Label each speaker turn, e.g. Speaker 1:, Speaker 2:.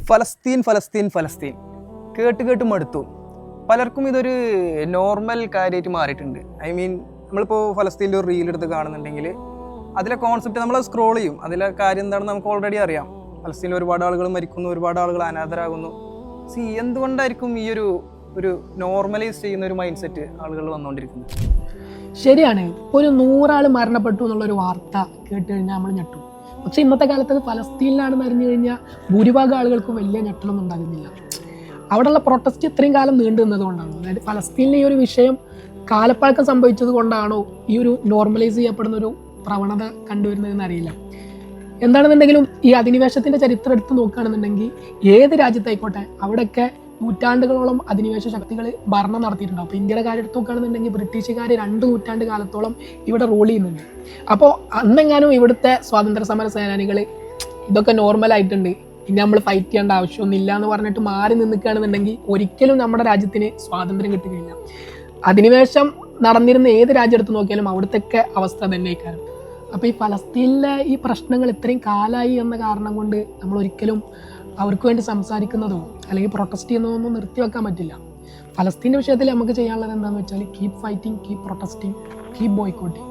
Speaker 1: ഫലസ്തീൻ ഫലസ്തീൻ ഫലസ്തീൻ കേട്ട് കേട്ട് മടുത്തു. പലർക്കും ഇതൊരു നോർമൽ കാര്യമായിട്ട് മാറിയിട്ടുണ്ട്. ഐ മീൻ നമ്മളിപ്പോൾ ഫലസ്തീൻ്റെ ഒരു റീൽ എടുത്ത് കാണുന്നുണ്ടെങ്കിൽ അതിലെ കോൺസെപ്റ്റ് നമ്മൾ സ്ക്രോൾ ചെയ്യും. അതിലെ കാര്യം എന്താണെന്ന് നമുക്ക് ഓൾറെഡി അറിയാം. ഫലസ്തീനിൽ ഒരുപാട് ആളുകൾ മരിക്കുന്നു, ഒരുപാട് ആളുകൾ അനാഥരാകുന്നു. എന്തുകൊണ്ടായിരിക്കും ഈ ഒരു നോർമലൈസ് ചെയ്യുന്ന ഒരു മൈൻഡ് സെറ്റ് ആളുകൾ വന്നുകൊണ്ടിരിക്കുന്നത്?
Speaker 2: ശരിയാണ്. ഇപ്പോൾ ഒരു 100 ആൾ മരണപ്പെട്ടു എന്നുള്ളൊരു വാർത്ത കേട്ട് കഴിഞ്ഞാൽ നമ്മൾ ഞെട്ടും. പക്ഷേ ഇന്നത്തെ കാലത്ത് അത് ഫലസ്തീനിലാണെന്ന് അറിഞ്ഞു കഴിഞ്ഞാൽ ഭൂരിഭാഗം ആളുകൾക്കും വലിയ ഞെട്ടലൊന്നും ഉണ്ടാകുന്നില്ല. അവിടെയുള്ള പ്രൊട്ടസ്റ്റ് ഇത്രയും കാലം നീണ്ടു നിന്നതുകൊണ്ടാണോ, അതായത് ഫലസ്തീനിലെ ഈ ഒരു വിഷയം കാലപ്പഴക്കം സംഭവിച്ചത് കൊണ്ടാണോ ഈ ഒരു നോർമലൈസ് ചെയ്യപ്പെടുന്ന ഒരു പ്രവണത കണ്ടുവരുന്നതെന്ന് അറിയില്ല. എന്താണെന്നുണ്ടെങ്കിലും ഈ അധിനിവേശത്തിൻ്റെ ചരിത്രം എടുത്ത് നോക്കുകയാണെന്നുണ്ടെങ്കിൽ ഏത് രാജ്യത്തായിക്കോട്ടെ അവിടെയൊക്കെ നൂറ്റാണ്ടുകളോളം അധിനിവേശ ശക്തികൾ ഭരണം നടത്തിയിട്ടുണ്ടാവും. അപ്പോൾ ഇന്ത്യയുടെ കാര്യം എടുത്ത് നോക്കുകയാണെന്നുണ്ടെങ്കിൽ ബ്രിട്ടീഷുകാർ 2 നൂറ്റാണ്ട് കാലത്തോളം ഇവിടെ റൂൾ ചെയ്യുന്നുണ്ട്. അപ്പോൾ അന്നെങ്ങാനും ഇവിടുത്തെ സ്വാതന്ത്ര്യ സമര സേനാനികൾ ഇതൊക്കെ നോർമലായിട്ടുണ്ട്, ഇനി നമ്മൾ ഫൈറ്റ് ചെയ്യേണ്ട ആവശ്യമൊന്നുമില്ല എന്ന് പറഞ്ഞിട്ട് മാറി നിൽക്കുകയാണെന്നുണ്ടെങ്കിൽ ഒരിക്കലും നമ്മുടെ രാജ്യത്തിന് സ്വാതന്ത്ര്യം കിട്ടുകയില്ല. അധിനിവേശം നടന്നിരുന്ന ഏത് രാജ്യം എടുത്ത് നോക്കിയാലും അവിടുത്തെ അവസ്ഥ തന്നെ കാരണം. അപ്പോൾ ഈ ഫലസ്തീനിലെ ഈ പ്രശ്നങ്ങൾ ഇത്രയും കാലമായി എന്ന കാരണം കൊണ്ട് നമ്മൾ ഒരിക്കലും അവർക്ക് വേണ്ടി സംസാരിക്കുന്നതോ അല്ലെങ്കിൽ പ്രൊട്ടസ്റ്റ് ചെയ്യുന്നതോ ഒന്നും നിർത്തിവെക്കാൻ പറ്റില്ല. ഫലസ്തീൻ്റെ വിഷയത്തിൽ നമുക്ക് ചെയ്യാനുള്ളത് എന്താണെന്ന് വെച്ചാൽ keep fighting, keep protesting, keep ബോയ്ക്കോട്ടിങ്.